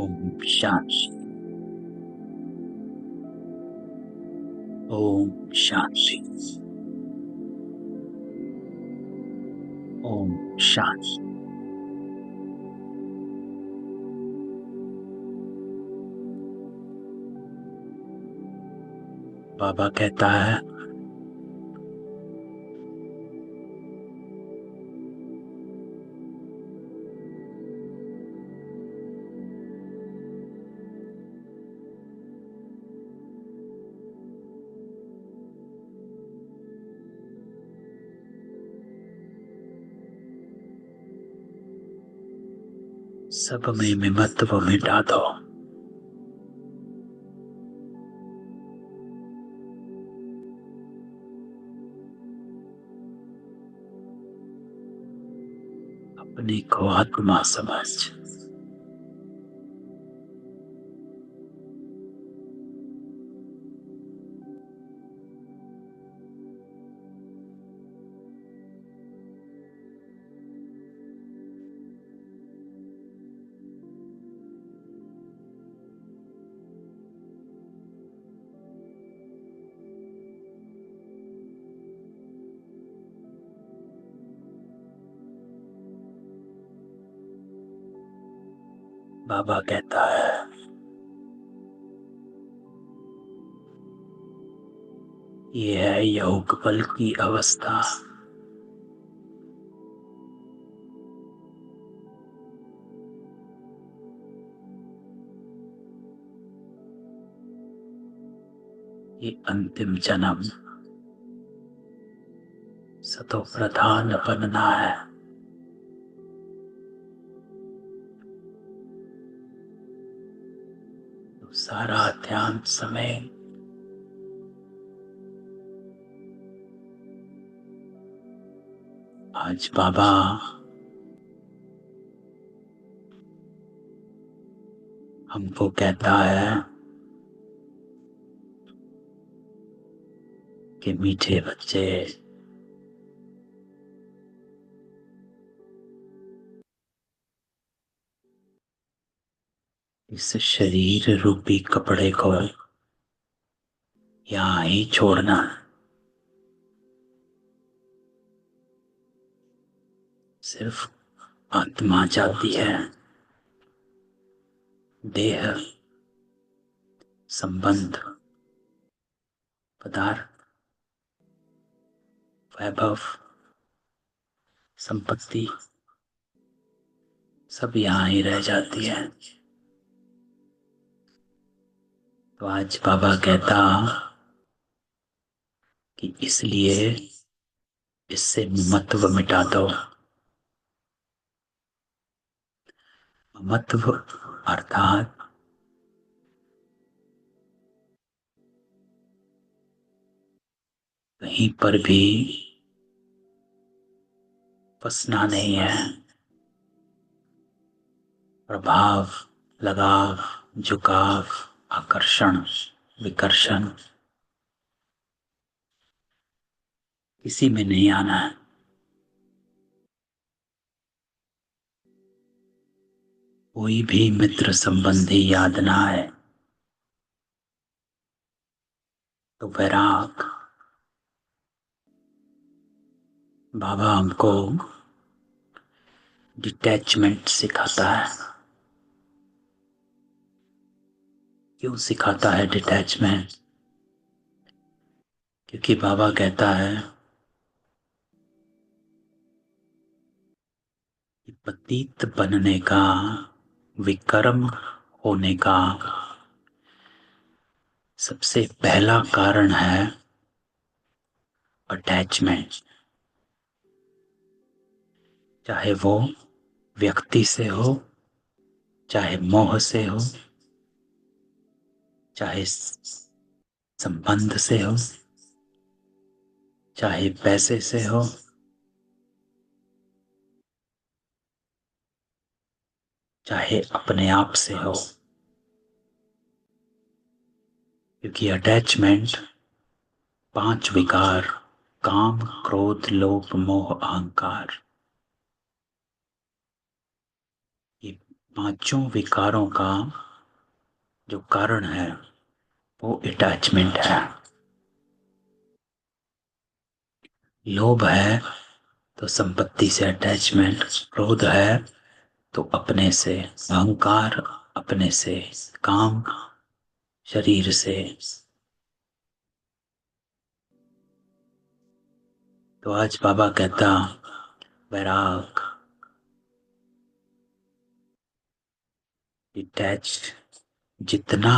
ओम शांति। ओम शांति। ओम शांति। बाबा कहता है सब में ममत्व मिटा दो। अपने को आत्मा समझ। बाबा कहता है ये है योग बल की अवस्था। ये अंतिम जन्म सतो प्रधान बनना है। तो सारा ध्यान समय आज बाबा हमको कहता है कि मीठे बच्चे, इस शरीर रूपी कपड़े को यहाँ ही छोड़ना। सिर्फ आत्मा जाती है। देह, संबंध, पदार्थ, वैभव, संपत्ति सब यहाँ ही रह जाती है। तो आज बाबा कहता कि इसलिए इससे ममत्व मिटा दो। ममत्व अर्थात कहीं पर भी फंसना नहीं है। प्रभाव, लगाव, झुकाव, आकर्षण, विकर्षण किसी में नहीं आना है। कोई भी मित्र संबंधी याद ना आए तो वैराग। बाबा हमको डिटैचमेंट सिखाता है। क्यों सिखाता है डिटैचमेंट? क्योंकि बाबा कहता है कि पतित बनने का, विकर्म होने का सबसे पहला कारण है अटैचमेंट। चाहे वो व्यक्ति से हो, चाहे मोह से हो, चाहे संबंध से हो, चाहे पैसे से हो, चाहे अपने आप से हो। क्योंकि अटैचमेंट 5 विकार, काम, क्रोध, लोभ, मोह, अहंकार, ये पांचों विकारों का जो कारण है वो अटैचमेंट है। लोभ है तो संपत्ति से अटैचमेंट, क्रोध है तो अपने से, अहंकार अपने से, काम शरीर से। तो आज बाबा कहता वैराग, डिटैच, जितना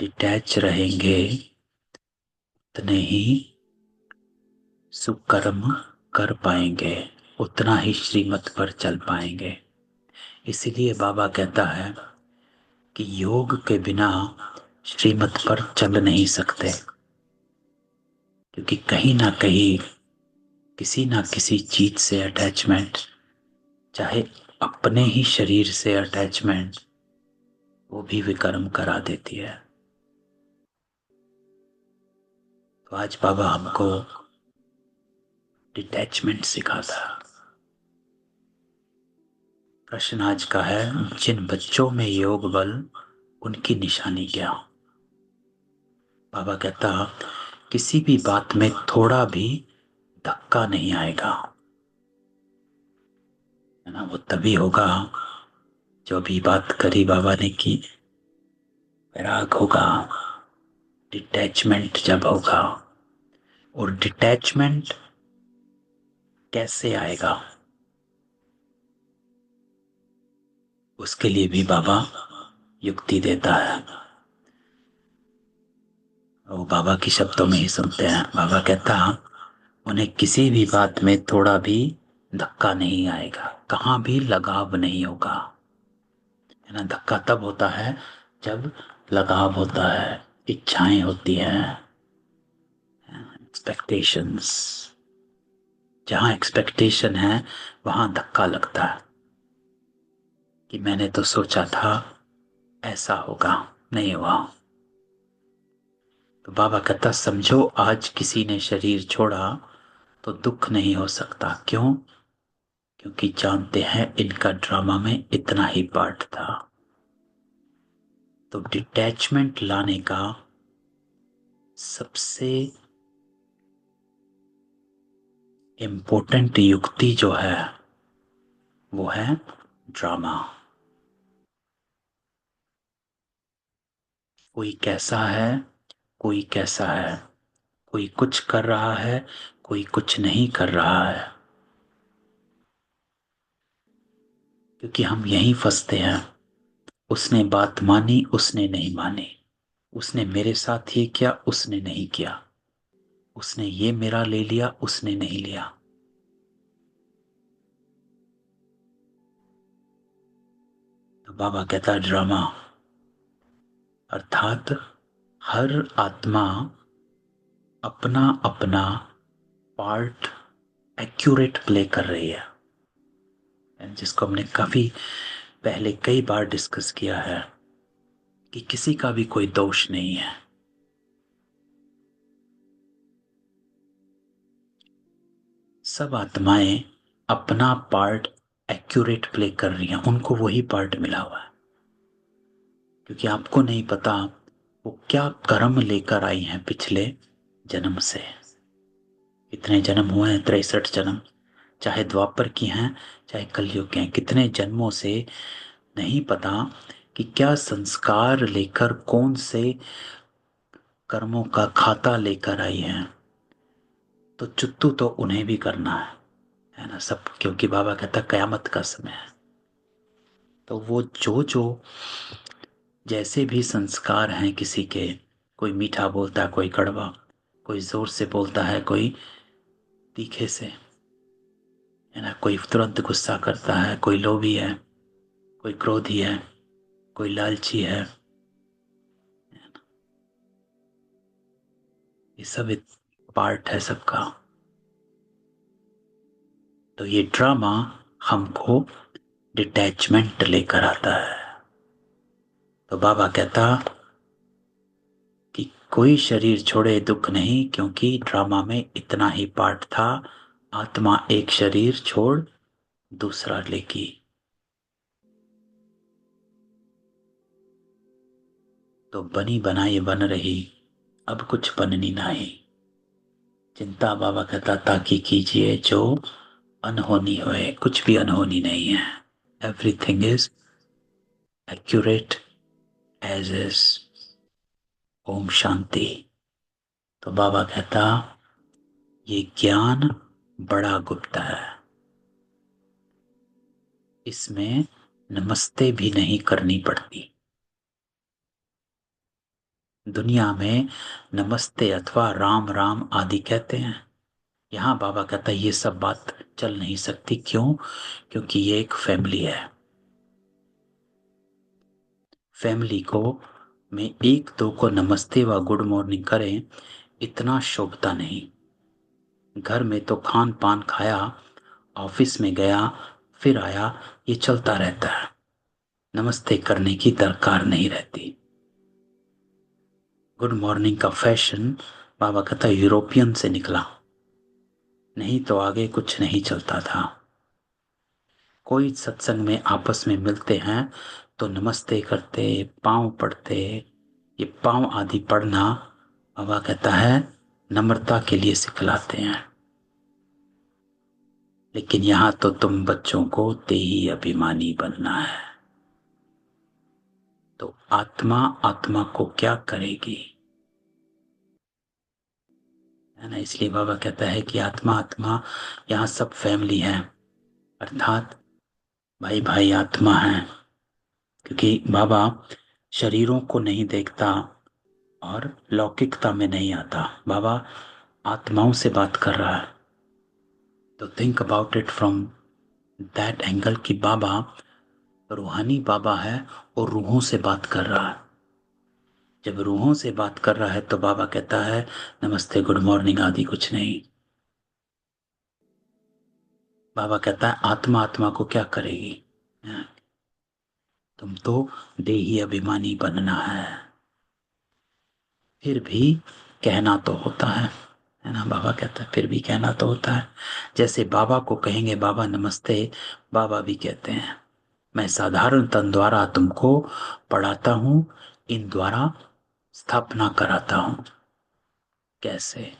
डिटैच रहेंगे उतने ही सुकर्म कर पाएंगे, उतना ही श्रीमत पर चल पाएंगे। इसीलिए बाबा कहता है कि योग के बिना श्रीमत पर चल नहीं सकते, क्योंकि कहीं ना कहीं किसी ना किसी चीज से अटैचमेंट, चाहे अपने ही शरीर से अटैचमेंट, वो भी विकर्म करा देती है। तो आज बाबा हमको डिटैचमेंट सिखाता है। प्रश्न आज का है, जिन बच्चों में योग बल उनकी निशानी क्या? बाबा कहता किसी भी बात में थोड़ा भी धक्का नहीं आएगा, है ना। वो तभी होगा जो भी बात करी बाबा ने की, वैराग होगा, डिटैचमेंट जब होगा। और डिटैचमेंट कैसे आएगा, उसके लिए भी बाबा युक्ति देता है। वो बाबा की शब्दों में ही सुनते हैं। बाबा कहता उन्हें किसी भी बात में थोड़ा भी धक्का नहीं आएगा, कहाँ भी लगाव नहीं होगा, है ना। धक्का तब होता है जब लगाव होता है, इच्छाएं होती हैं, एक्सपेक्टेशंस। जहां एक्सपेक्टेशन है वहां धक्का लगता है कि मैंने तो सोचा था ऐसा होगा, नहीं हुआ। तो बाबा कहता समझो आज किसी ने शरीर छोड़ा तो दुख नहीं हो सकता। क्यों? क्योंकि जानते हैं इनका ड्रामा में इतना ही पार्ट था। तो डिटैचमेंट लाने का सबसे इम्पोर्टेंट युक्ति जो है वो है ड्रामा। कोई कैसा है, कोई कैसा है, कोई कुछ कर रहा है, कोई कुछ नहीं कर रहा है, क्योंकि हम यहीं फंसते हैं। उसने बात मानी, उसने नहीं मानी, उसने मेरे साथ ये किया, उसने नहीं किया, उसने ये मेरा ले लिया, उसने नहीं लिया। तो बाबा कहता ड्रामा, अर्थात हर आत्मा अपना अपना पार्ट एक्यूरेट प्ले कर रही है, जिसको हमने काफी पहले कई बार डिस्कस किया है कि किसी का भी कोई दोष नहीं है। सब आत्माएं अपना पार्ट एक्यूरेट प्ले कर रही हैं, उनको वही पार्ट मिला हुआ है। क्योंकि आपको नहीं पता वो क्या कर्म लेकर आई हैं पिछले जन्म से। कितने जन्म हुए हैं, 63 जन्म, चाहे द्वापर की हैं चाहे कलयुग के हैं। कितने जन्मों से नहीं पता कि क्या संस्कार लेकर, कौन से कर्मों का खाता लेकर आई हैं। तो चुत्तू तो उन्हें भी करना है ना सब, क्योंकि बाबा कहता कयामत का समय है। तो वो जो जो जैसे भी संस्कार हैं किसी के, कोई मीठा बोलता है, कोई कड़वा, कोई जोर से बोलता है, कोई तीखे से, है ना। कोई तुरंत गुस्सा करता है, कोई लोभी है, कोई क्रोधी है, कोई लालची है। ये सब एक पार्ट है सबका। तो ये ड्रामा हमको डिटैचमेंट लेकर आता है। तो बाबा कहता कि कोई शरीर छोड़े दुख नहीं, क्योंकि ड्रामा में इतना ही पार्ट था। आत्मा एक शरीर छोड़ दूसरा लेगी। तो बनी बनाई बन रही, अब कुछ बननी नहीं। चिंता बाबा कहता ताकि कीजिए जो अनहोनी होए, कुछ भी अनहोनी नहीं है। Everything is accurate as is. ओम शांति। तो बाबा कहता ये ज्ञान बड़ा गुप्त है, इसमें नमस्ते भी नहीं करनी पड़ती। दुनिया में नमस्ते अथवा राम राम आदि कहते हैं। यहाँ बाबा कहता है ये सब बात चल नहीं सकती। क्यों? क्योंकि ये एक फैमिली है। फैमिली को में एक दो को नमस्ते व गुड मॉर्निंग करें, इतना शोभता नहीं। घर में तो खान पान खाया, ऑफिस में गया फिर आया, ये चलता रहता है। नमस्ते करने की दरकार नहीं रहती। गुड मॉर्निंग का फैशन बाबा कहता यूरोपियन से निकला, नहीं तो आगे कुछ नहीं चलता था। कोई सत्संग में आपस में मिलते हैं तो नमस्ते करते, पांव पड़ते। ये पांव आदि पढ़ना बाबा कहता है नम्रता के लिए सिखलाते हैं। लेकिन यहां तो तुम बच्चों को तेही अभिमानी बनना है। तो आत्मा आत्मा को क्या करेगी, है ना। इसलिए बाबा कहता है कि आत्मा आत्मा, यहाँ सब फैमिली है, अर्थात भाई भाई आत्मा है। क्योंकि बाबा शरीरों को नहीं देखता और लौकिकता में नहीं आता। बाबा आत्माओं से बात कर रहा है। तो think about it from that angle कि बाबा रूहानी बाबा है और रूहों से बात कर रहा है। जब रूहों से बात कर रहा है तो बाबा कहता है नमस्ते गुड मॉर्निंग आदि कुछ नहीं। बाबा कहता है आत्मा आत्मा को क्या करेगी, तुम तो देही अभिमानी बनना है। फिर भी कहना तो होता है ना। बाबा कहता है फिर भी कहना तो होता है। जैसे बाबा को कहेंगे बाबा नमस्ते, बाबा भी कहते हैं मैं साधारण तन द्वारा तुमको पढ़ाता हूं, इन द्वारा स्थापना कराता हूं। कैसे?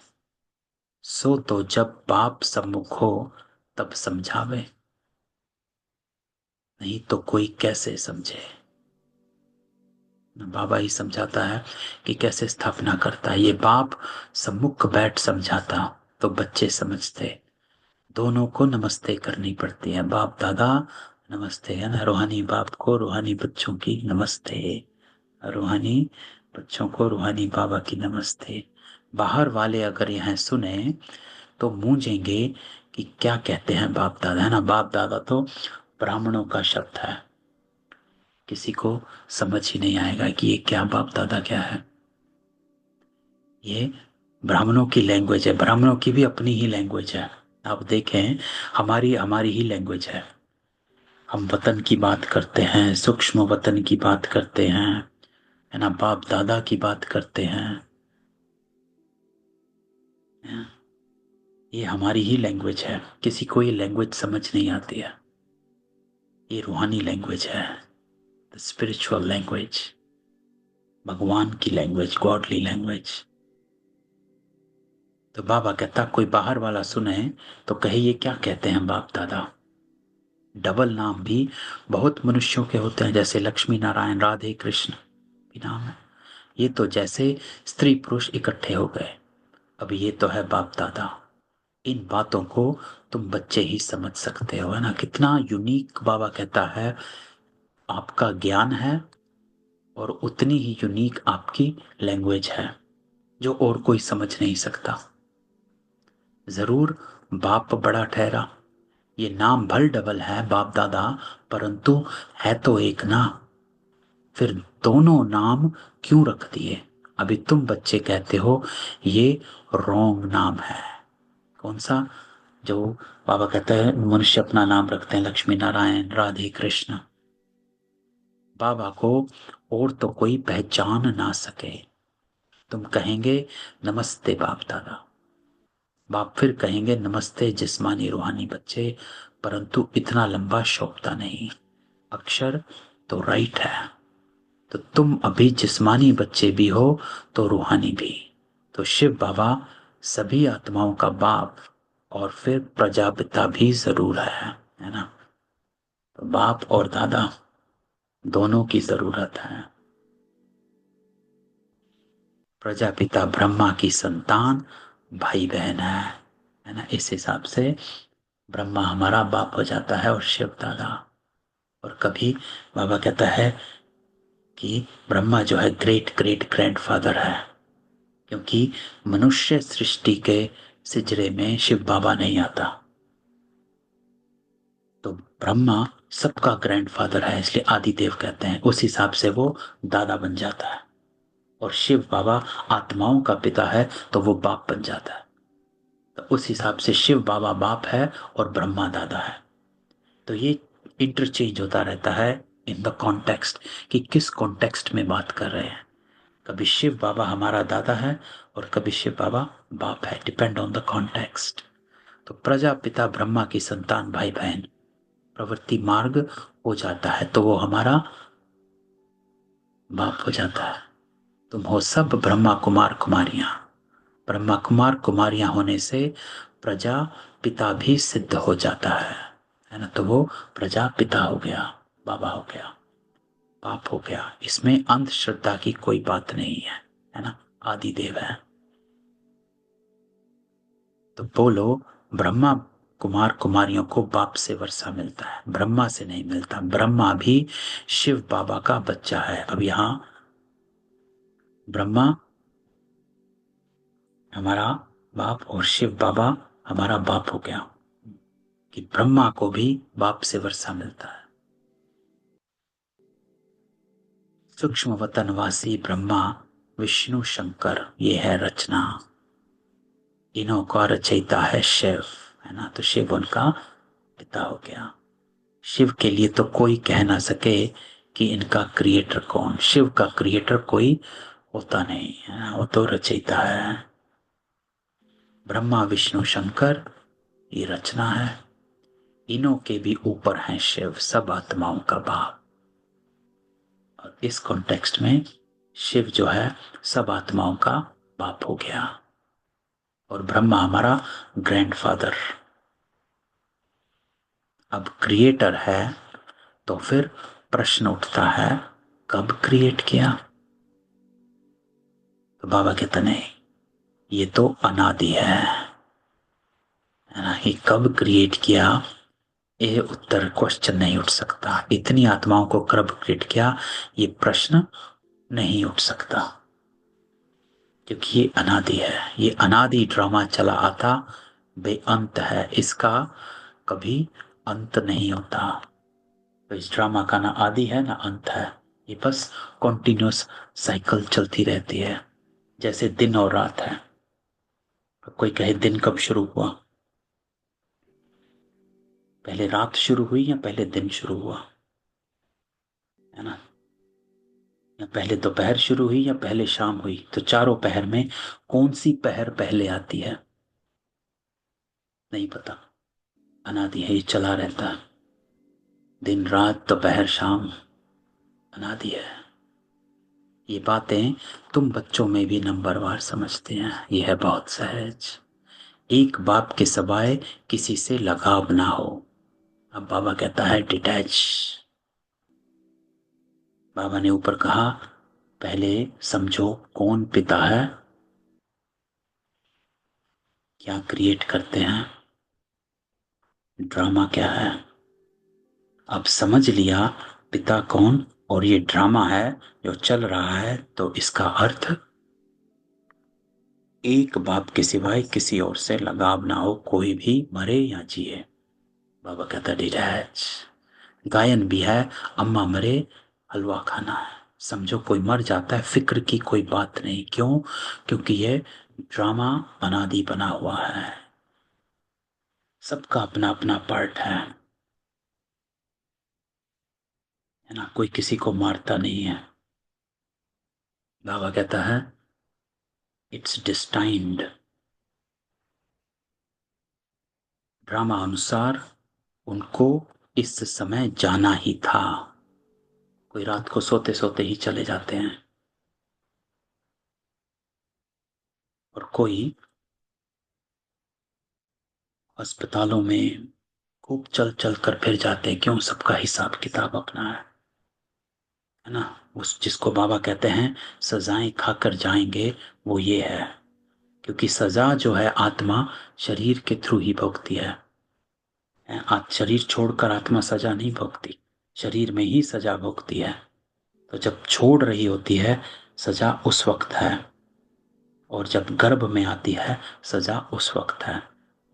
सो तो जब बाप सम्मुख हो तब समझावे, नहीं तो कोई कैसे समझे। बाबा ही समझाता है कि कैसे स्थापना करता है। ये बाप सम्मुख बैठ समझाता तो बच्चे समझते। दोनों को नमस्ते करनी पड़ती है। बाप दादा नमस्ते, है ना। रूहानी बाप को रूहानी बच्चों की नमस्ते, रूहानी बच्चों को रूहानी बाबा की नमस्ते। बाहर वाले अगर यह सुने तो मूंझेंगे कि क्या कहते हैं बाप दादा, है ना। बाप दादा तो ब्राह्मणों का शब्द है, किसी को समझ ही नहीं आएगा कि ये क्या बाप दादा क्या है। ये ब्राह्मणों की लैंग्वेज है, ब्राह्मणों की भी अपनी ही लैंग्वेज है। आप देखें हमारी हमारी ही लैंग्वेज है। हम वतन की बात करते हैं, सूक्ष्म वतन की बात करते हैं, है ना। बाप दादा की बात करते हैं। ये हमारी ही लैंग्वेज है, किसी को ये लैंग्वेज समझ नहीं आती है। ये रूहानी लैंग्वेज है, द स्पिरिचुअल लैंग्वेज, भगवान की लैंग्वेज, गॉडली लैंग्वेज। तो बाबा कहता कोई बाहर वाला सुने तो कहे ये क्या कहते हैं बाप दादा। डबल नाम भी बहुत मनुष्यों के होते हैं, जैसे लक्ष्मी नारायण राधे कृष्ण भी नाम है। ये तो जैसे स्त्री पुरुष इकट्ठे हो गए। अब ये तो है बाप दादा। इन बातों को तुम बच्चे ही समझ सकते हो, है ना। कितना यूनिक बाबा कहता है आपका ज्ञान है और उतनी ही यूनिक आपकी लैंग्वेज है जो और कोई समझ नहीं सकता। जरूर बाप बड़ा ठहरा, ये नाम भल डबल है बाप दादा, परंतु है तो एक ना। फिर दोनों नाम क्यों रख दिए? अभी तुम बच्चे कहते हो ये रॉन्ग नाम है। कौन सा? जो बाबा कहते हैं मनुष्य अपना नाम रखते हैं लक्ष्मी नारायण राधे कृष्ण। बाबा को और तो कोई पहचान ना सके। तुम कहेंगे नमस्ते बाप दादा, बाप फिर कहेंगे नमस्ते जिस्मानी रूहानी बच्चे, परंतु इतना लंबा शोभता नहीं। अक्षर तो राइट है, तो तुम अभी जिस्मानी बच्चे भी हो तो रूहानी भी। तो शिव बाबा सभी आत्माओं का बाप और फिर प्रजापिता भी जरूर है ना। तो बाप और दादा दोनों की जरूरत है। प्रजापिता ब्रह्मा की संतान भाई बहन है ना। इस हिसाब से ब्रह्मा हमारा बाप हो जाता है और शिव दादा। और कभी बाबा कहता है कि ब्रह्मा जो है ग्रेट ग्रेट ग्रैंडफादर है, क्योंकि मनुष्य सृष्टि के सिजरे में शिव बाबा नहीं आता। तो ब्रह्मा सबका ग्रैंडफादर है, इसलिए आदिदेव कहते हैं। उस हिसाब से वो दादा बन जाता है। और शिव बाबा आत्माओं का पिता है, तो वो बाप बन जाता है। तो उस हिसाब से शिव बाबा बाप है और ब्रह्मा दादा है। तो ये इंटरचेंज होता रहता है इन द कॉन्टेक्स्ट, कि किस कॉन्टेक्स्ट में बात कर रहे हैं। कभी शिव बाबा हमारा दादा है और कभी शिव बाबा बाप है, डिपेंड ऑन द कॉन्टेक्स्ट। तो प्रजापिता ब्रह्मा की संतान भाई बहन प्रवृत्ति मार्ग हो जाता है, तो वो हमारा बाप हो जाता है। तुम हो सब ब्रह्मा कुमार कुमारियां। ब्रह्मा कुमार कुमारियां होने से प्रजा पिता भी सिद्ध हो जाता है ना। तो वो प्रजा पिता हो गया, बाबा हो गया, बाप हो गया। इसमें अंधश्रद्धा की कोई बात नहीं है ना। आदि देव है। तो बोलो, ब्रह्मा कुमार कुमारियों को बाप से वर्षा मिलता है, ब्रह्मा से नहीं मिलता। ब्रह्मा भी शिव बाबा का बच्चा है। अब यहां ब्रह्मा हमारा बाप और शिव बाबा हमारा बाप हो गया, कि ब्रह्मा को भी बाप से वर्षा मिलता है। सूक्ष्म वतनवासी ब्रह्मा विष्णु शंकर, ये है रचना। इन्हों का रचयिता है शिव, है ना। तो शिव उनका पिता हो गया। शिव के लिए तो कोई कह ना सके कि इनका क्रिएटर कौन। शिव का क्रिएटर कोई होता नहीं है, वो तो रचयिता है। ब्रह्मा विष्णु शंकर ये रचना है। इनों के भी ऊपर हैं शिव, सब आत्माओं का बाप। और इस कॉन्टेक्स्ट में शिव जो है सब आत्माओं का बाप हो गया और ब्रह्मा हमारा ग्रैंडफादर। अब क्रिएटर है तो फिर प्रश्न उठता है, कब क्रिएट किया। तो बाबा कहते नहीं, ये तो अनादि है ना। कि कब क्रिएट किया, ये उत्तर क्वेश्चन नहीं उठ सकता। इतनी आत्माओं को कब क्रिएट किया, ये प्रश्न नहीं उठ सकता, क्योंकि ये अनादि है। ये अनादि ड्रामा चला आता बेअंत है, इसका कभी अंत नहीं होता। तो इस ड्रामा का ना आदि है ना अंत है, ये बस कॉन्टिन्यूस साइकिल चलती रहती है, जैसे दिन और रात है। कोई कहे दिन कब शुरू हुआ, पहले रात शुरू हुई या पहले दिन शुरू हुआ, है ना। या पहले दोपहर शुरू हुई या पहले शाम हुई। तो चारों पहर में कौन सी पहर पहले आती है, नहीं पता। अनादि है, ये चला रहता है। दिन रात दोपहर शाम अनादि है। ये बातें तुम बच्चों में भी नंबरवार समझते हैं, ये है बहुत सहज। एक बाप के सवाए किसी से लगाव ना हो। अब बाबा कहता है डिटैच। बाबा ने ऊपर कहा पहले समझो कौन पिता है, क्या क्रिएट करते हैं, ड्रामा क्या है। अब समझ लिया पिता कौन और ये ड्रामा है जो चल रहा है, तो इसका अर्थ एक बाप के सिवाय किसी और से लगाव ना हो, कोई भी मरे या जिए। बाबा कहता डिटैच। गायन भी है, अम्मा मरे हलवा खाना है। समझो कोई मर जाता है, फिक्र की कोई बात नहीं। क्यों? क्योंकि ये ड्रामा अनादि बना हुआ है, सबका अपना अपना पार्ट है ना। कोई किसी को मारता नहीं है। बाबा कहता है इट्स डिस्टाइन्ड। ड्रामा अनुसार उनको इस समय जाना ही था। कोई रात को सोते सोते ही चले जाते हैं, और कोई अस्पतालों में खूब चल चल कर फिर जाते हैं। क्यों? सबका हिसाब किताब अपना है ना। उस जिसको बाबा कहते हैं सजाएं खाकर जाएंगे, वो ये है। क्योंकि सजा जो है आत्मा शरीर के थ्रू ही भोगती है। शरीर छोड़कर आत्मा सजा नहीं भोगती, शरीर में ही सजा भोगती है। तो जब छोड़ रही होती है सजा उस वक्त है, और जब गर्भ में आती है सजा उस वक्त है।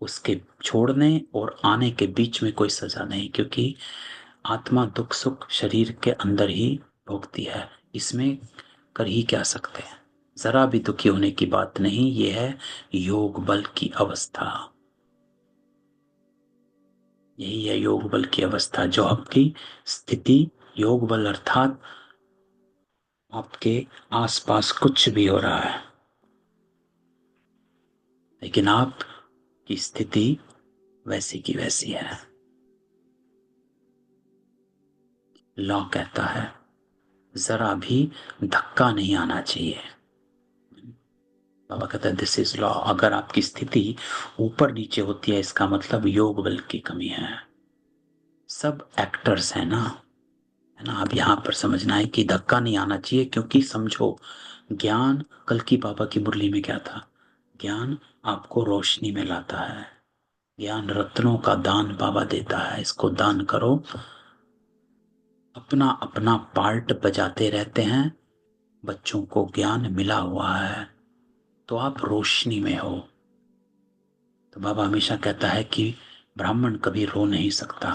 उसके छोड़ने और आने के बीच में कोई सजा नहीं, क्योंकि आत्मा दुख सुख शरीर के अंदर ही भोगती है। इसमें कर ही क्या सकते हैं। जरा भी दुखी होने की बात नहीं, ये है योग बल की अवस्था। यही है योग बल की अवस्था, जो आपकी स्थिति, योग बल अर्थात आपके आसपास कुछ भी हो रहा है लेकिन आपकी स्थिति वैसी की वैसी है। लॉ कहता है जरा भी धक्का नहीं आना चाहिए। बाबा कहता है दिस इज लॉ। अगर आपकी स्थिति ऊपर नीचे होती है, इसका मतलब योग बल की कमी है। सब एक्टर्स हैं ना, है ना। अब यहां पर समझना है कि धक्का नहीं आना चाहिए, क्योंकि समझो ज्ञान, कल की बाबा की मुरली में क्या था, ज्ञान आपको रोशनी में लाता है। ज्ञान रत्नों का दान बाबा देता है, इसको दान करो। अपना अपना पार्ट बजाते रहते हैं, बच्चों को ज्ञान मिला हुआ है, तो आप रोशनी में हो। तो बाबा हमेशा कहता है कि ब्राह्मण कभी रो नहीं सकता,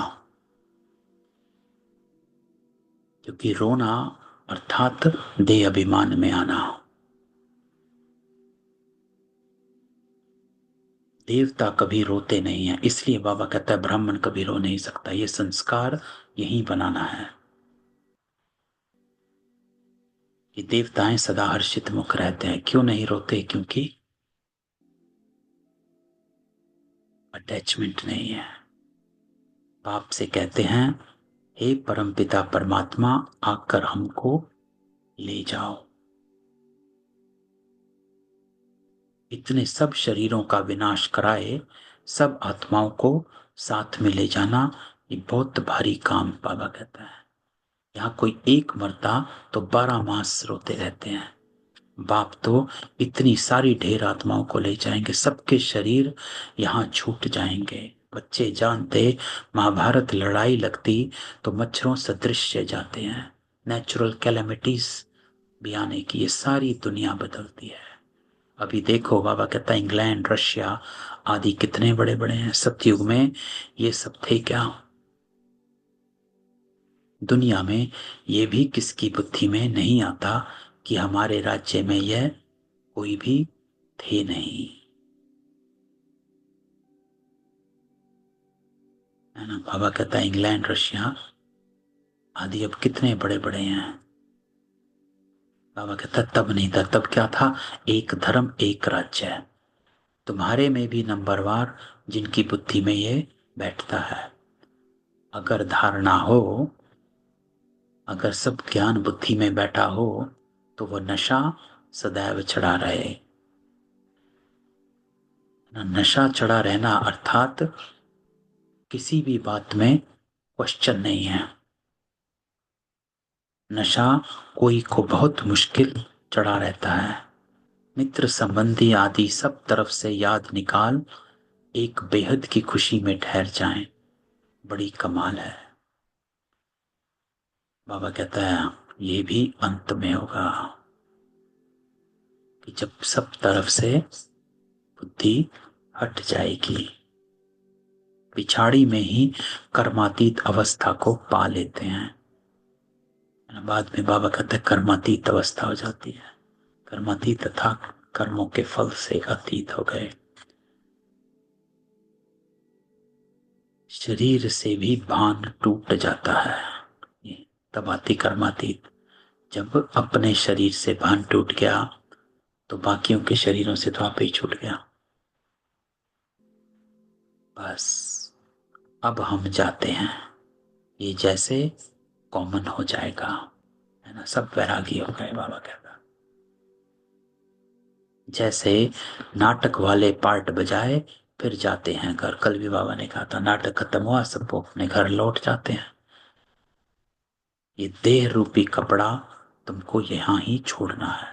क्योंकि रोना अर्थात देह अभिमान में आना। देवता कभी रोते नहीं है, इसलिए बाबा कहता है ब्राह्मण कभी रो नहीं सकता। ये संस्कार यही बनाना है कि देवताएं सदा हर्षित मुख रहते हैं। क्यों नहीं रोते? क्योंकि अटैचमेंट नहीं है। बाप से कहते हैं हे परमपिता परमात्मा, आकर हमको ले जाओ। इतने सब शरीरों का विनाश कराए, सब आत्माओं को साथ में ले जाना, ये बहुत भारी काम बाबा कहता है। यहाँ कोई एक मरता तो 12 मास रोते रहते हैं। बाप तो इतनी सारी ढेर आत्माओं को ले जाएंगे, सबके शरीर यहाँ छूट जाएंगे। बच्चे जानते महाभारत लड़ाई लगती तो मच्छरों सदृश जाते हैं। नेचुरल कैलेमिटीज भी आने की, ये सारी दुनिया बदलती है। अभी देखो बाबा कहता है इंग्लैंड रशिया आदि कितने बड़े बड़े हैं। सतयुग में ये सब थे क्या? दुनिया में ये भी किसकी बुद्धि में नहीं आता कि हमारे राज्य में यह कोई भी थे नहीं, है ना। बाबा कहता है इंग्लैंड रशिया आदि अब कितने बड़े बड़े हैं। बाबा कहता तब नहीं था। तब क्या था? एक धर्म एक राज्य है। तुम्हारे में भी नंबरवार जिनकी बुद्धि में ये बैठता है। अगर धारणा हो, अगर सब ज्ञान बुद्धि में बैठा हो, तो वह नशा सदैव चढ़ा रहे। नशा चढ़ा रहना अर्थात किसी भी बात में क्वेश्चन नहीं है। नशा कोई को बहुत मुश्किल चढ़ा रहता है। मित्र संबंधी आदि सब तरफ से याद निकाल, एक बेहद की खुशी में ठहर जाएं, बड़ी कमाल है। बाबा कहता है ये भी अंत में होगा, कि जब सब तरफ से बुद्धि हट जाएगी, पिछाड़ी में ही कर्मातीत अवस्था को पा लेते हैं। बाद में बाबा कहते हैं कर्मातीत अवस्था हो जाती है। कर्मातीत तथा कर्मों के फल से अतीत हो गए। शरीर से भी भान टूट जाता है, ये तब आती कर्मातीत। जब अपने शरीर से भान टूट गया तो बाकियों के शरीरों से तो आप ही छूट गया। बस अब हम जाते हैं, ये जैसे कॉमन हो जाएगा। है ना, सब वैरागी हो गए। बाबा कहता जैसे नाटक वाले पार्ट बजाए फिर जाते हैं घर। कल भी बाबा ने कहा था नाटक खत्म हुआ सब वो अपने घर लौट जाते हैं। ये देह रूपी कपड़ा तुमको यहाँ ही छोड़ना है।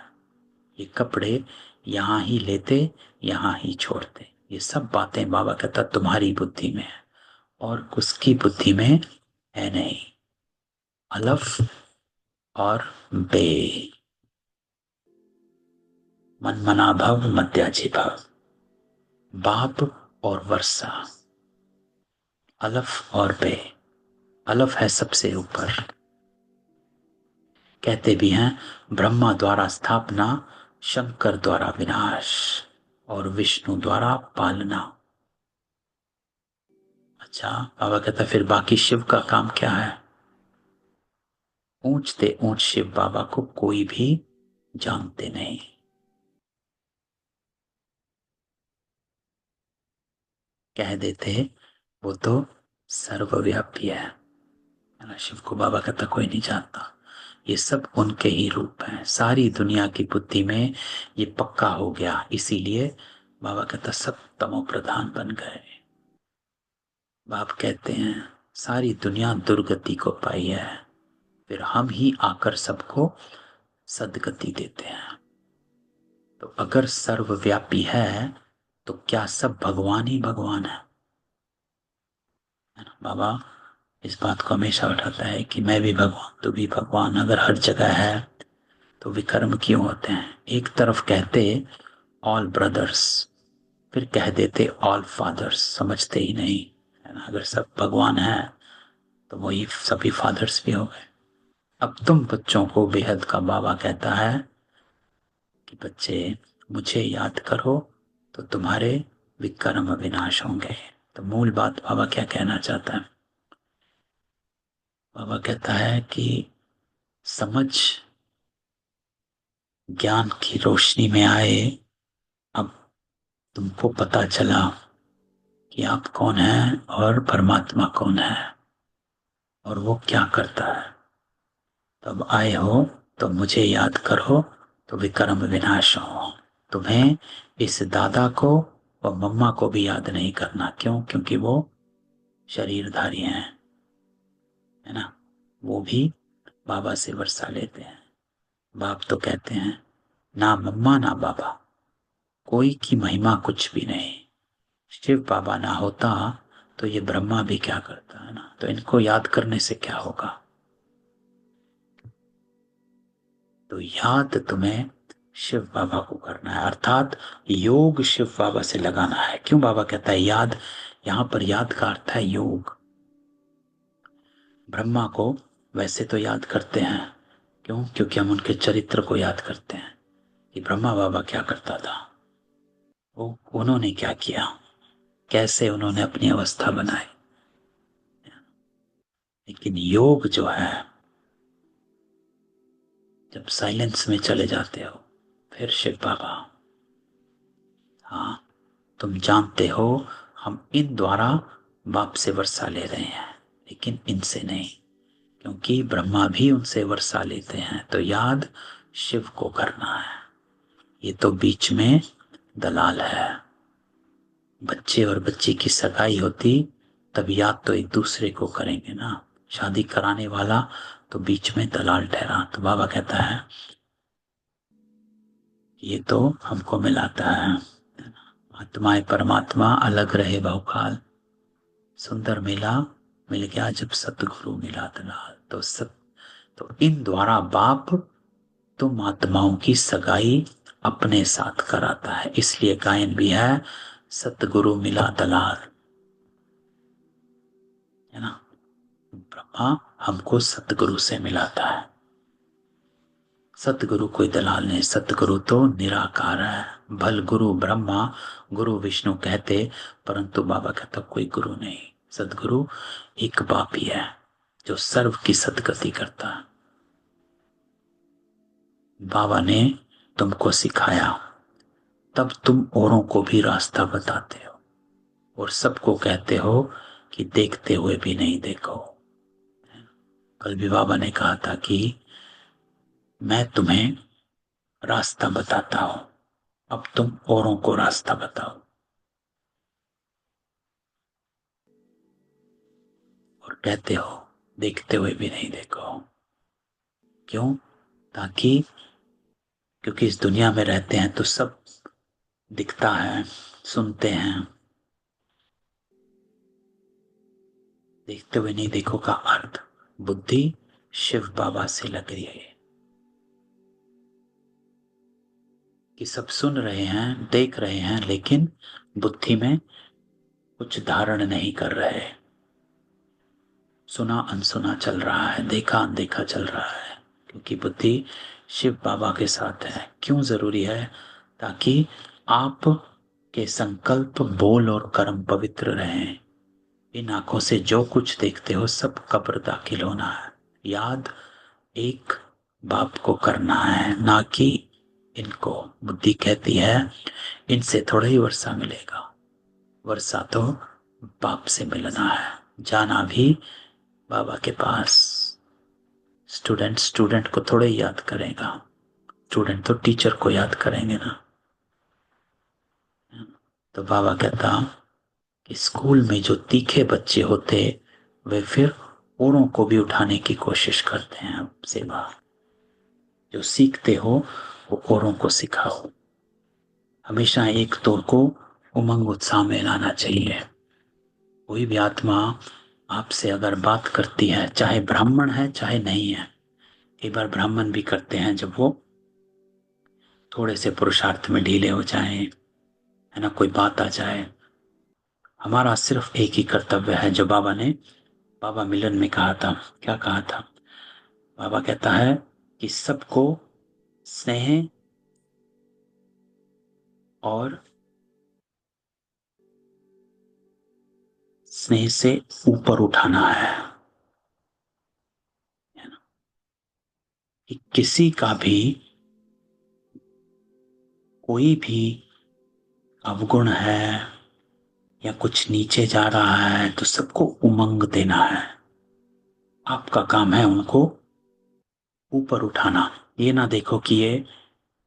ये कपड़े यहाँ ही लेते, यहाँ ही छोड़ते। ये सब बातें बाबा कहता तुम्हारी बुद्धि में है और उसकी बुद्धि में है नहीं। अलफ और बे, मन मना भव मध्याजी भव, बाप और वर्षा। अलफ और बे, अलफ है सबसे ऊपर। कहते भी हैं ब्रह्मा द्वारा स्थापना, शंकर द्वारा विनाश और विष्णु द्वारा पालना। अच्छा, बाबा कहता फिर बाकी शिव का काम क्या है? ऊंचते ऊंच शिव बाबा को कोई भी जानते नहीं। कह देते वो तो सर्वव्यापी है ना। शिव को बाबा कहता कोई नहीं जानता। ये सब उनके ही रूप हैं। सारी दुनिया की बुद्धि में ये पक्का हो गया, इसीलिए बाबा कहता सब तमो प्रधान बन गए। बाप कहते हैं सारी दुनिया दुर्गति को पाई है, फिर हम ही आकर सबको सदगति देते हैं। तो अगर सर्वव्यापी है तो क्या सब भगवान ही भगवान है ना? बाबा इस बात को हमेशा उठाता है कि मैं भी भगवान तू भी भगवान। अगर हर जगह है तो विकर्म क्यों होते हैं? एक तरफ कहते ऑल ब्रदर्स, फिर कह देते ऑल फादर्स। समझते ही नहीं है ना। अगर सब भगवान है तो वही सभी फादर्स भी हो गए। अब तुम बच्चों को बेहद का बाबा कहता है कि बच्चे मुझे याद करो तो तुम्हारे विकर्म विनाश होंगे। तो मूल बात बाबा क्या कहना चाहता है? बाबा कहता है कि समझ ज्ञान की रोशनी में आए। अब तुमको पता चला कि आप कौन हैं और परमात्मा कौन है और वो क्या करता है। तब आए हो तो मुझे याद करो तो विकर्म विनाश हो। तुम्हें इस दादा को और मम्मा को भी याद नहीं करना। क्यों? क्योंकि वो शरीरधारी हैं, है ना। वो भी बाबा से वर्षा लेते हैं। बाप तो कहते हैं ना मम्मा ना बाबा, कोई की महिमा कुछ भी नहीं। शिव बाबा ना होता तो ये ब्रह्मा भी क्या करता, है ना। तो इनको याद करने से क्या होगा? तो याद तुम्हें शिव बाबा को करना है, अर्थात योग शिव बाबा से लगाना है। क्यों बाबा कहता है याद? यहां पर याद का अर्थ है योग। ब्रह्मा को वैसे तो याद करते हैं, क्यों? क्योंकि हम उनके चरित्र को याद करते हैं कि ब्रह्मा बाबा क्या करता था, वो उन्होंने क्या किया, कैसे उन्होंने अपनी अवस्था बनाई। लेकिन योग जो है, जब साइलेंस में चले जाते हो फिर शिव बाबा, हाँ तुम जानते हो हम इन द्वारा बाप से वर्षा ले रहे हैं, लेकिन इनसे नहीं, क्योंकि ब्रह्मा भी उनसे वर्षा लेते हैं। तो याद शिव को करना है। ये तो बीच में दलाल है। बच्चे और बच्ची की सगाई होती तब याद तो एक दूसरे को करेंगे ना। शादी कराने वाला तो बीच में दलाल ठहरा। तो बाबा कहता है ये तो हमको मिलाता है। आत्माएं परमात्मा अलग रहे बहुकाल, सुंदर मेला मिल गया जब सतगुरु मिला दलाल। तो इन द्वारा बाप तुम आत्माओं की सगाई अपने साथ कराता है। इसलिए गायन भी है सतगुरु मिला दलाल, है ना। ब्रह्मा हमको सतगुरु से मिलाता है। सतगुरु कोई दलाल नहीं, सतगुरु तो निराकार है। भल गुरु ब्रह्मा गुरु विष्णु कहते, परंतु बाबा कहता कोई गुरु नहीं। सतगुरु एक बाप ही है जो सर्व की सदगति करता है। बाबा ने तुमको सिखाया, तब तुम औरों को भी रास्ता बताते हो और सबको कहते हो कि देखते हुए भी नहीं देखो। कल भी बाबा ने कहा था कि मैं तुम्हें रास्ता बताता हूं, अब तुम औरों को रास्ता बताओ। और कहते हो देखते हुए भी नहीं देखो। क्यों? ताकि क्योंकि इस दुनिया में रहते हैं तो सब दिखता है, सुनते हैं। देखते हुए नहीं देखो का अर्थ बुद्धि शिव बाबा से लग रही है कि सब सुन रहे हैं, देख रहे हैं, लेकिन बुद्धि में कुछ धारण नहीं कर रहे। सुना अनसुना चल रहा है, देखा अनदेखा चल रहा है, क्योंकि बुद्धि शिव बाबा के साथ है। क्यों जरूरी है? ताकि आप के संकल्प, बोल और कर्म पवित्र रहें। इन आंखों से जो कुछ देखते हो सब कब्र दाखिल होना है। याद एक बाप को करना है, ना कि इनको। बुद्धि कहती है इनसे थोड़ा ही वर्षा मिलेगा। वर्षा तो बाप से मिलना है, जाना भी बाबा के पास। स्टूडेंट स्टूडेंट को थोड़े ही याद करेगा, स्टूडेंट तो टीचर को याद करेंगे ना। तो बाबा कहता कि स्कूल में जो तीखे बच्चे होते वे फिर औरों को भी उठाने की कोशिश करते हैं। सेवा जो सीखते हो वो औरों को सिखाओ। हमेशा एक दो को उमंग उत्साह में लाना चाहिए। कोई भी आत्मा आपसे अगर बात करती है, चाहे ब्राह्मण है चाहे नहीं है। कई बार ब्राह्मण भी करते हैं जब वो थोड़े से पुरुषार्थ में ढीले हो जाएं, है ना, कोई बात आ जाए। हमारा सिर्फ एक ही कर्तव्य है जो बाबा मिलन में कहा था। क्या कहा था? बाबा कहता है कि सबको स्नेह और स्नेह से ऊपर उठाना है ना? कि किसी का भी कोई भी अवगुण है या कुछ नीचे जा रहा है तो सबको उमंग देना है। आपका काम है उनको ऊपर उठाना। ये ना देखो कि ये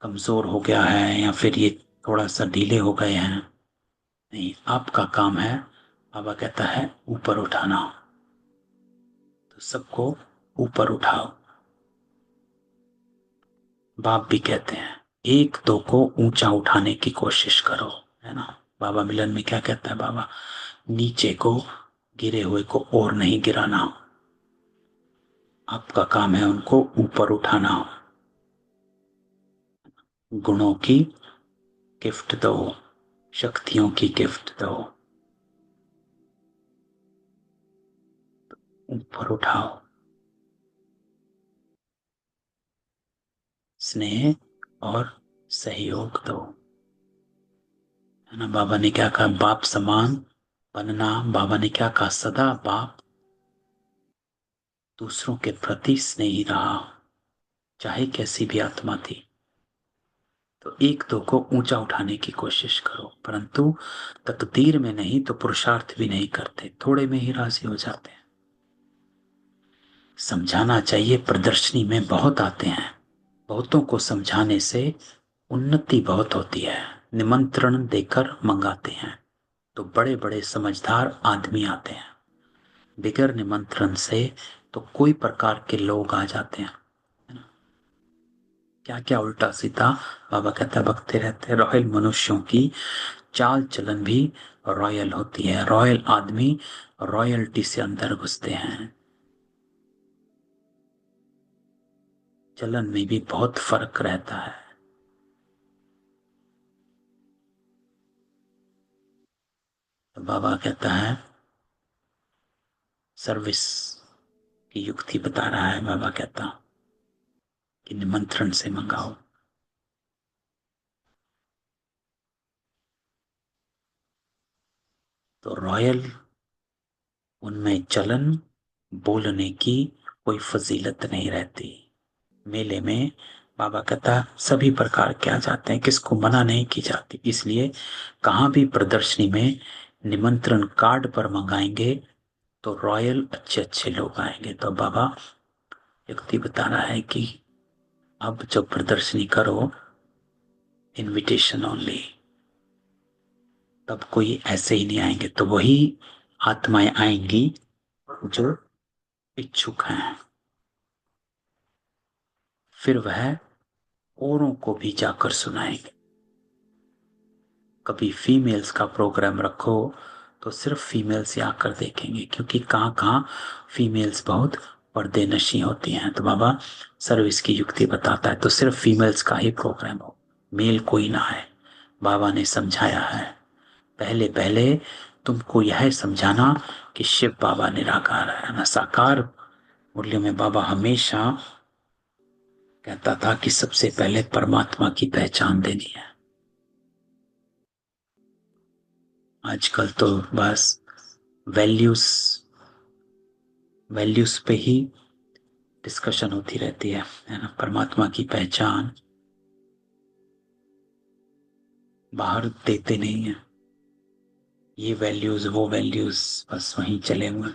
कमजोर हो गया है या फिर ये थोड़ा सा ढीले हो गए हैं। नहीं, आपका काम है, बाबा कहता है, ऊपर उठाना। तो सबको ऊपर उठाओ। बाप भी कहते हैं एक दो को ऊंचा उठाने की कोशिश करो, है ना। बाबा मिलन में क्या कहता है बाबा? नीचे को, गिरे हुए को और नहीं गिराना। आपका काम है उनको ऊपर उठाना। गुणों की गिफ्ट दो, शक्तियों की गिफ्ट दो, ऊपर उठाओ। स्नेह और सहयोग दो, है ना। बाबा ने क्या कहा? बाप समान बनना। बाबा ने क्या कहा? सदा बाप दूसरों के प्रति स्नेही रहा, चाहे कैसी भी आत्मा थी। तो एक दो को ऊंचा उठाने की कोशिश करो, परंतु तकदीर में नहीं तो पुरुषार्थ भी नहीं करते, थोड़े में ही राजी हो जाते हैं। समझाना चाहिए, प्रदर्शनी में बहुत आते हैं। बहुतों को समझाने से उन्नति बहुत होती है। निमंत्रण देकर मंगाते हैं तो बड़े बड़े समझदार आदमी आते हैं। बिगर निमंत्रण से तो कोई प्रकार के लोग आ जाते हैं। क्या क्या उल्टा सीधा बाबा कहता है बकते रहते हैं। रॉयल मनुष्यों की चाल चलन भी रॉयल होती है। रॉयल आदमी रॉयल्टी से अंदर घुसते हैं। चलन में भी बहुत फर्क रहता है। तो बाबा कहता है सर्विस की युक्ति बता रहा है। बाबा कहता कि निमंत्रण से मंगाओ। तो रॉयल उनमें चलन बोलने की कोई फजीलत नहीं रहती। मेले में बाबा कहता सभी प्रकार के आ जाते हैं, किसको मना नहीं की जाती। इसलिए कहाँ भी प्रदर्शनी में निमंत्रण कार्ड पर मंगाएंगे तो रॉयल अच्छे अच्छे लोग आएंगे। तो बाबा युक्ति बता रहा है कि अब जब प्रदर्शनी करो इनविटेशन ओनली, तब कोई ऐसे ही नहीं आएंगे, तो वही आत्माएं आएंगी जो इच्छुक हैं। फिर वह औरों को भी जाकर सुनाएंगे। कभी फीमेल्स का प्रोग्राम रखो तो सिर्फ फीमेल्स ही आकर देखेंगे, क्योंकि कहाँ कहाँ फीमेल्स बहुत पर्दे नशी होती हैं। तो बाबा सर्विस की युक्ति बताता है, तो सिर्फ फीमेल्स का ही प्रोग्राम हो, मेल कोई ना है। बाबा ने समझाया है, पहले पहले तुमको यह समझाना कि शिव बाबा निराकार है ना साकार। मूल्य में बाबा हमेशा कहता था कि सबसे पहले परमात्मा की पहचान देनी है। आजकल तो बस वैल्यूज वैल्यूज पे ही डिस्कशन होती रहती है ना। परमात्मा की पहचान बाहर देते नहीं है। ये वैल्यूज वो वैल्यूज बस वहीं चले हुए,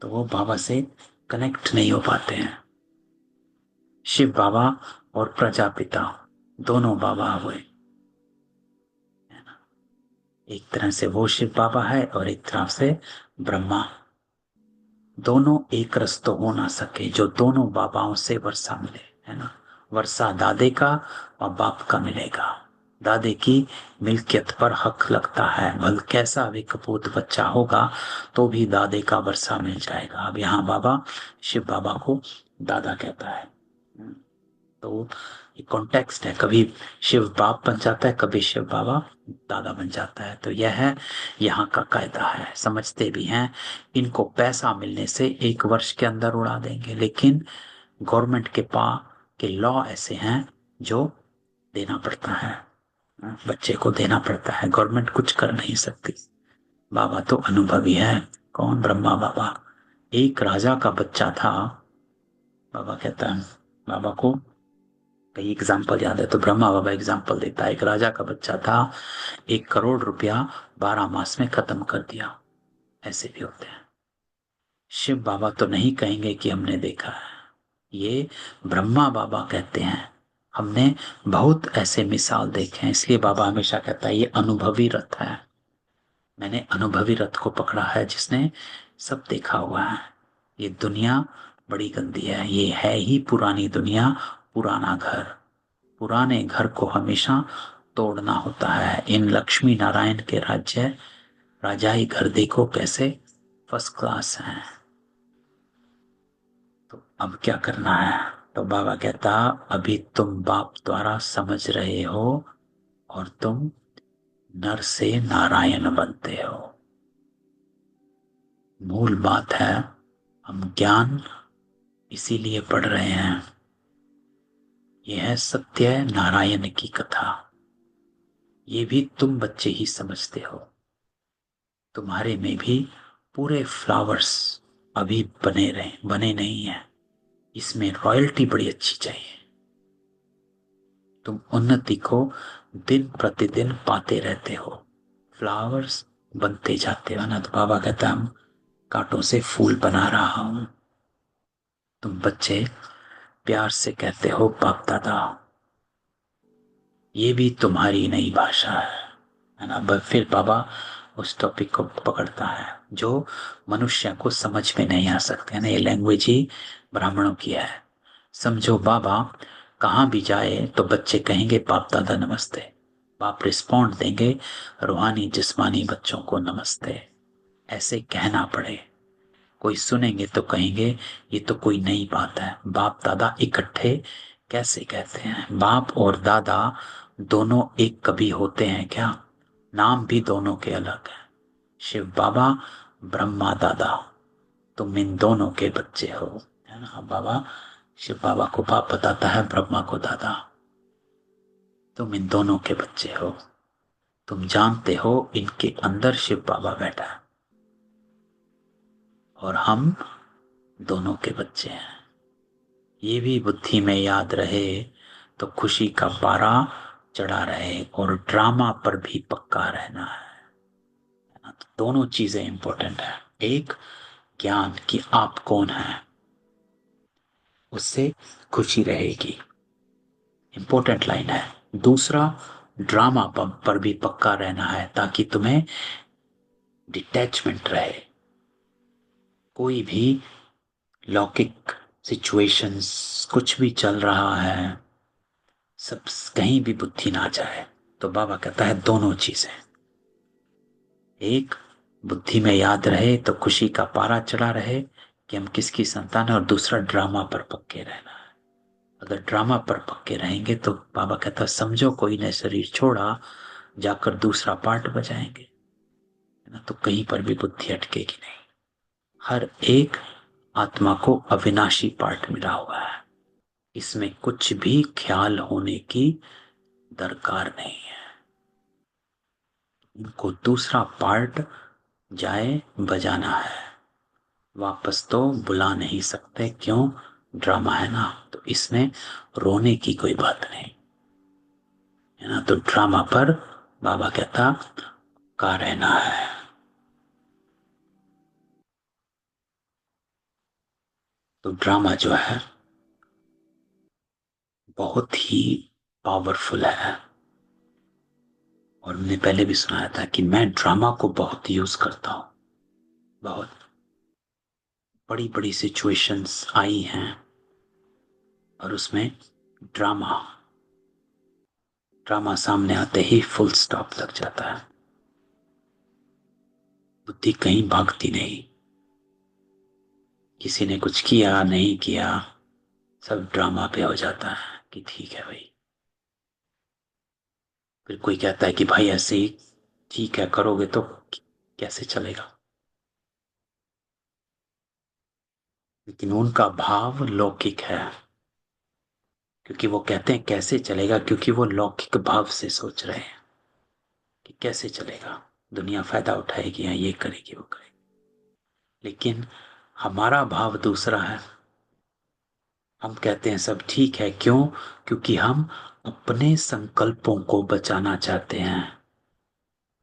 तो वो बाबा से कनेक्ट नहीं हो पाते हैं। शिव बाबा और प्रजापिता दोनों बाबा हुए, एक तरह से वो शिव बाबा है और एक तरफ से ब्रह्मा। दोनों एक रस तो हो ना सके, जो दोनों बाबाओं से वर्षा मिले, है ना। वर्षा दादे का और बाप का मिलेगा। दादे की मिल्कियत पर हक लगता है, भल कैसा भी कपूत बच्चा होगा तो भी दादे का वर्षा मिल जाएगा। अब यहाँ बाबा शिव बाबा को दादा कहता है, तो ये कॉन्टेक्स्ट है। कभी शिव बाप बन जाता है, कभी शिव बाबा दादा बन जाता है। तो यह है यहाँ का कायदा है, समझते भी हैं। इनको पैसा मिलने से 1 वर्ष के अंदर उड़ा देंगे, लेकिन गवर्नमेंट के लॉ ऐसे हैं जो देना पड़ता है, बच्चे को देना पड़ता है, गवर्नमेंट कुछ कर नहीं सकती। बाबा तो अनुभवी है। कौन? ब्रह्मा बाबा। एक राजा का बच्चा था। बाबा कहता है, बाबा को कई एग्जाम्पल याद है, तो ब्रह्मा बाबा एग्जाम्पल देता है। एक राजा का बच्चा था, 1 करोड़ रुपया 12 मास में खत्म कर दिया। ऐसे भी होते हैं। शिव बाबा तो नहीं कहेंगे कि हमने देखा है, ये ब्रह्मा बाबा कहते हैं हमने बहुत ऐसे मिसाल देखे हैं। इसलिए बाबा हमेशा कहता है ये अनुभवी रथ है। मैंने अनुभवी रथ को पकड़ा है जिसने सब देखा हुआ है। ये दुनिया बड़ी गंदी है, ये है ही पुरानी दुनिया, पुराना घर। पुराने घर को हमेशा तोड़ना होता है। इन लक्ष्मी नारायण के राज्य राजाई घर देखो कैसे फर्स्ट क्लास हैं। तो अब क्या करना है? तो बाबा कहता, अभी तुम बाप द्वारा समझ रहे हो और तुम नर से नारायण बनते हो। मूल बात है, हम ज्ञान इसीलिए पढ़ रहे हैं। यह है सत्य नारायण की कथा। ये भी तुम बच्चे ही समझते हो। तुम्हारे में भी पूरे फ्लावर्स अभी बने नहीं है। इसमें रॉयल्टी बड़ी अच्छी चाहिए। तुम उन्नति को दिन प्रतिदिन पाते रहते हो, फ्लावर्स बनते जाते हो ना। तो बाबा कहता हम कांटों से फूल बना रहा हूं। तुम बच्चे प्यार से कहते हो बाप दादा। ये भी तुम्हारी नई भाषा है ना। फिर बाबा उस टॉपिक को पकड़ता है जो मनुष्य को समझ में नहीं आ सकते ना। ये लैंग्वेज ही ब्राह्मणों की है। समझो, बाबा कहाँ भी जाए तो बच्चे कहेंगे बाप दादा नमस्ते। बाप रिस्पॉन्ड देंगे, रूहानी जिस्मानी बच्चों को नमस्ते। ऐसे कहना पड़े, कोई सुनेंगे तो कहेंगे ये तो कोई नई बात है। बाप दादा इकट्ठे कैसे कहते हैं? बाप और दादा दोनों एक कभी होते हैं क्या? नाम भी दोनों के अलग है। शिव बाबा, ब्रह्मा दादा, तुम इन दोनों के बच्चे हो, है ना। बाबा शिव बाबा को बाप बताता है, ब्रह्मा को दादा। तुम इन दोनों के बच्चे हो। तुम जानते हो इनके अंदर शिव बाबा बैठा है और हम दोनों के बच्चे हैं। ये भी बुद्धि में याद रहे तो खुशी का पारा चढ़ा रहे और ड्रामा पर भी पक्का रहना है ना। तो दोनों चीजें इंपॉर्टेंट है। एक, ज्ञान कि आप कौन है, उससे खुशी रहेगी। इंपॉर्टेंट लाइन है। दूसरा, ड्रामा पर भी पक्का रहना है ताकि तुम्हें डिटैचमेंट रहे। कोई भी लौकिक सिचुएशंस, कुछ भी चल रहा है, सब कहीं भी बुद्धि ना जाए। तो बाबा कहता है दोनों चीजें, एक बुद्धि में याद रहे तो खुशी का पारा चढ़ा रहे कि हम किसकी संतान है, और दूसरा ड्रामा पर पक्के रहना है। अगर ड्रामा पर पक्के रहेंगे तो बाबा कहता है समझो कोई ने शरीर छोड़ा, जाकर दूसरा पार्ट बजाएंगे, है ना, तो कहीं पर भी बुद्धि अटकेगी नहीं। हर एक आत्मा को अविनाशी पार्ट मिला हुआ है, इसमें कुछ भी ख्याल होने की दरकार नहीं है। उनको दूसरा पार्ट जाए बजाना है, वापस तो बुला नहीं सकते। क्यों? ड्रामा है ना, तो इसमें रोने की कोई बात नहीं है ना। तो ड्रामा पर बाबा कहता का रहना है। तो ड्रामा जो है बहुत ही पावरफुल है, और मैंने पहले भी सुनाया था कि मैं ड्रामा को बहुत यूज करता हूं। बहुत बड़ी बड़ी सिचुएशंस आई हैं और उसमें ड्रामा ड्रामा सामने आते ही फुल स्टॉप लग जाता है। बुद्धि कहीं भागती नहीं, किसी ने कुछ किया नहीं किया, सब ड्रामा पे हो जाता है कि ठीक है भाई। फिर कोई कहता है कि भाई ऐसे ही ठीक है, करोगे तो कैसे चलेगा। लेकिन उनका भाव लौकिक है, क्योंकि वो कहते हैं कैसे चलेगा, क्योंकि वो लौकिक भाव से सोच रहे हैं कि कैसे चलेगा, दुनिया फायदा उठाएगी या ये करेगी वो करेगी। लेकिन हमारा भाव दूसरा है। हम कहते हैं सब ठीक है। क्यों? क्योंकि हम अपने संकल्पों को बचाना चाहते हैं,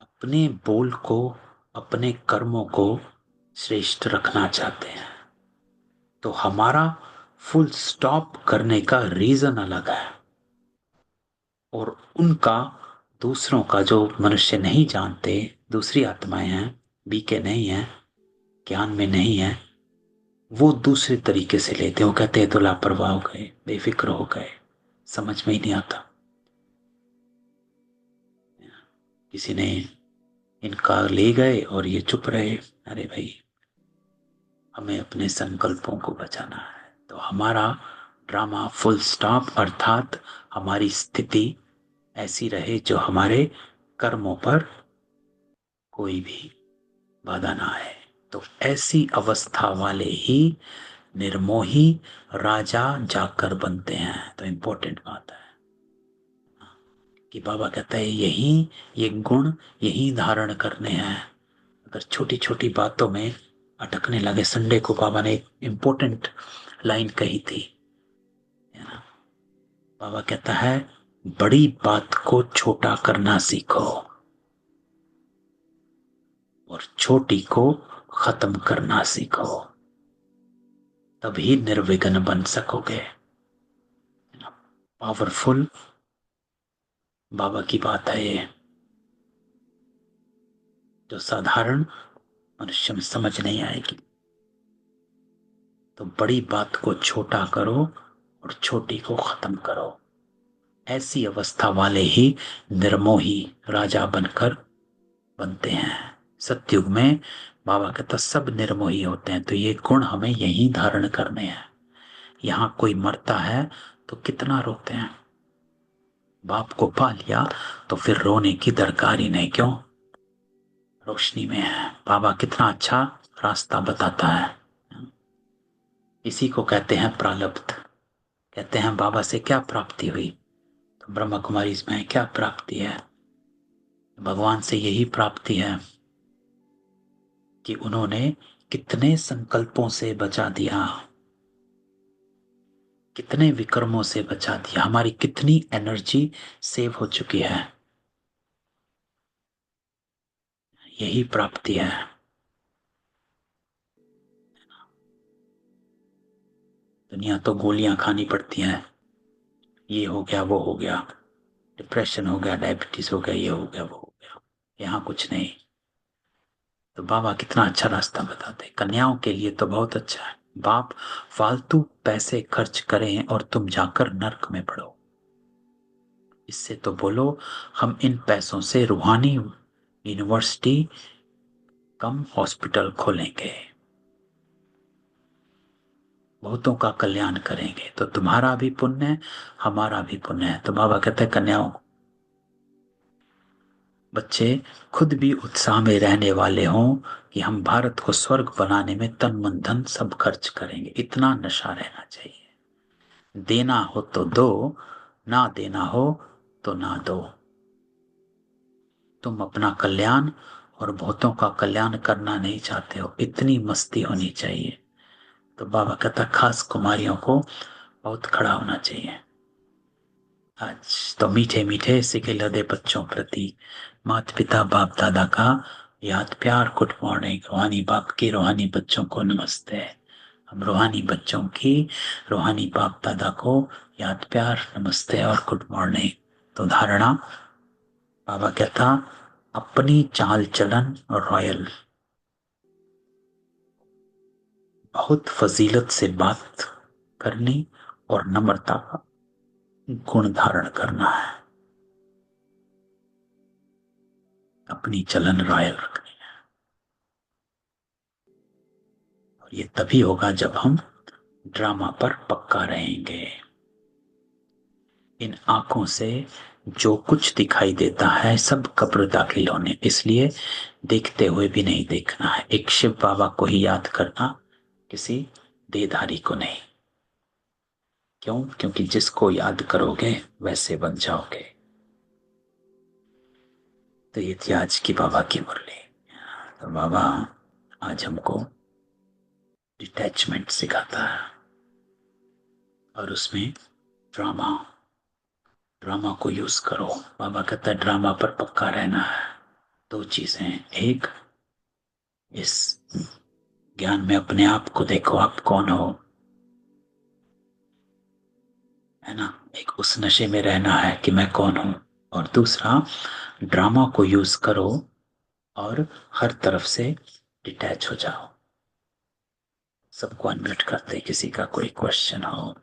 अपने बोल को, अपने कर्मों को श्रेष्ठ रखना चाहते हैं। तो हमारा फुल स्टॉप करने का रीजन अलग है, और उनका, दूसरों का, जो मनुष्य नहीं जानते, दूसरी आत्माएं हैं, बीके नहीं है, ज्ञान में नहीं है, वो दूसरे तरीके से लेते हैं। वो कहते हैं तो लापरवाह हो गए, बेफिक्र हो गए, समझ में ही नहीं आता। किसी ने इनका ले गए और ये चुप रहे। अरे भाई, हमें अपने संकल्पों को बचाना है। तो हमारा ड्रामा फुल स्टॉप, अर्थात हमारी स्थिति ऐसी रहे जो हमारे कर्मों पर कोई भी बाधा ना आए। तो ऐसी अवस्था वाले ही निर्मोही राजा जाकर बनते हैं। तो इंपॉर्टेंट बात है कि बाबा कहता है यही, ये गुण यही धारण करने हैं। अगर छोटी छोटी बातों में अटकने लगे, संडे को बाबा ने एक इंपॉर्टेंट लाइन कही थी, है ना। बाबा कहता है बड़ी बात को छोटा करना सीखो और छोटी को खत्म करना सीखो, तभी निर्विघ्न बन सकोगे। पावरफुल बाबा की बात है ये, जो साधारण मनुष्य में समझ नहीं आएगी। तो बड़ी बात को छोटा करो और छोटी को खत्म करो। ऐसी अवस्था वाले ही निर्मोही राजा बनकर बनते हैं। सतयुग में बाबा कहता सब निर्मोही होते हैं। तो ये गुण हमें यही धारण करने हैं। यहां कोई मरता है तो कितना रोते हैं, बाप को पा लिया तो फिर रोने की दरकार ही नहीं। क्यों? रोशनी में है। बाबा कितना अच्छा रास्ता बताता है। इसी को कहते हैं प्रारब्ध। कहते हैं बाबा से क्या प्राप्ति हुई, तो ब्रह्मा कुमारी में क्या प्राप्ति है? भगवान से यही प्राप्ति है कि उन्होंने कितने संकल्पों से बचा दिया, कितने विक्रमों से बचा दिया, हमारी कितनी एनर्जी सेव हो चुकी है। यही प्राप्ति है। दुनिया तो गोलियां खानी पड़ती हैं, ये हो गया वो हो गया, डिप्रेशन हो गया, डायबिटीज हो गया, ये हो गया वो हो गया, यहाँ कुछ नहीं। तो बाबा कितना अच्छा रास्ता बताते हैं। कन्याओं के लिए तो बहुत अच्छा है। बाप फालतू पैसे खर्च करें और तुम जाकर नर्क में पड़ो, इससे तो बोलो हम इन पैसों से रूहानी यूनिवर्सिटी कम हॉस्पिटल खोलेंगे, बहुतों का कल्याण करेंगे, तो तुम्हारा भी पुण्य है, हमारा भी पुण्य है। तो बाबा कहते हैं कन्याओं, बच्चे खुद भी उत्साह में रहने वाले हों कि हम भारत को स्वर्ग बनाने में तन मन धन सब खर्च करेंगे। इतना नशा रहना चाहिए। देना हो तो दो, ना देना हो तो ना दो। तुम अपना कल्याण और बहुतों का कल्याण करना नहीं चाहते हो, इतनी मस्ती होनी चाहिए। तो बाबा कहता खास कुमारियों को बहुत खड़ा होना चाहिए। आज तो मीठे मीठे सिके लदे बच्चों प्रति माता पिता बाप दादा का याद प्यार, गुड मॉर्निंग। रूहानी बाप की रूहानी बच्चों को नमस्ते। हम रूहानी बच्चों की रूहानी बाप दादा को याद प्यार, नमस्ते और गुड मॉर्निंग। तो धारणा, बाबा कहता अपनी चाल चलन रॉयल, बहुत फजीलत से बात करनी और नम्रता का गुण धारण करना है। अपनी चलन रॉयल रखनी है। और ये तभी होगा जब हम ड्रामा पर पक्का रहेंगे। इन आंखों से जो कुछ दिखाई देता है सब कब्र दाखिल होने, इसलिए देखते हुए भी नहीं देखना है। एक शिव बाबा को ही याद करना, किसी देहधारी को नहीं। क्यों? क्योंकि जिसको याद करोगे वैसे बन जाओगे। तो ये थी आज की बाबा की मुरली। तो बाबा आज हमको डिटैचमेंट सिखाता है, और उसमें ड्रामा, ड्रामा को यूज करो। बाबा कहता है ड्रामा पर पक्का रहना है। दो चीजें, एक इस ज्ञान में अपने आप को देखो, आप कौन हो, है ना। एक उस नशे में रहना है कि मैं कौन हूं। और दूसरा, ड्रामा को यूज करो और हर तरफ से डिटैच हो जाओ। सबको अनम्यूट करते, किसी का कोई क्वेश्चन हो।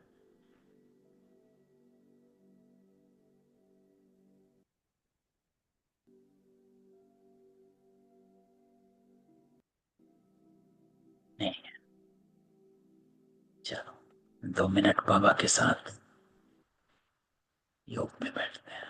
नहीं? चलो 2 मिनट बाबा के साथ योग में बैठते हैं।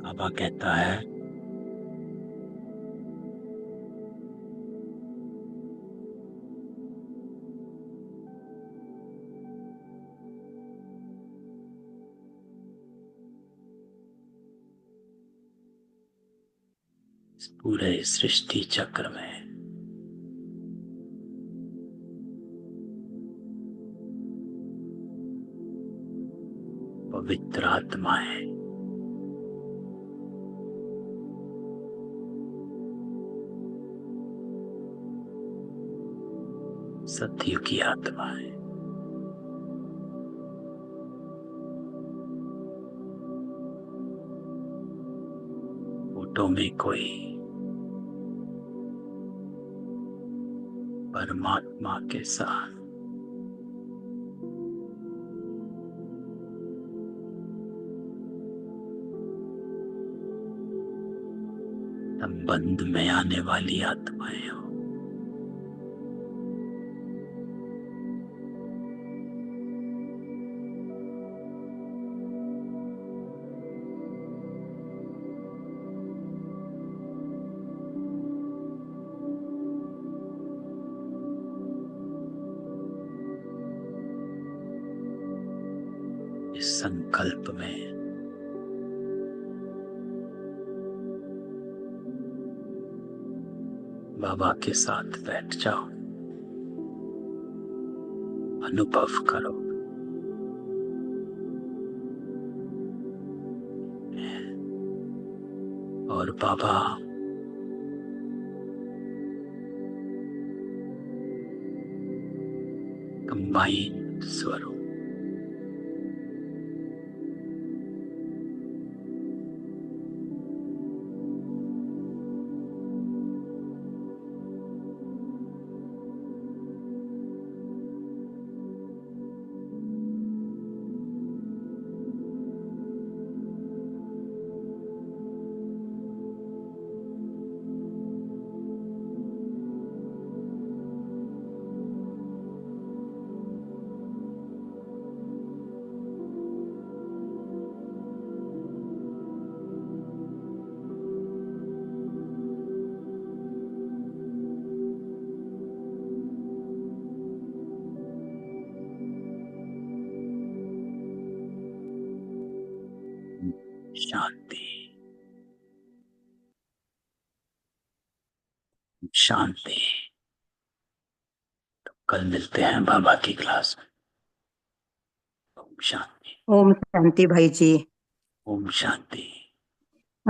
बाबा कहता है इस पूरे सृष्टि चक्र में पवित्र आत्माएं सत्य की आत्माएं फोटो में कोई परमात्मा के साथ। संबंध में आने वाली आत्माएं हो। इस संकल्प में बाबा के साथ बैठ जाओ, अनुभव करो और बाबा कंबाइंड स्वरूप शांति शांति। कल मिलते हैं बाबा की क्लास में। ओम शांति। ओम शांति भाई जी। ओम शांति।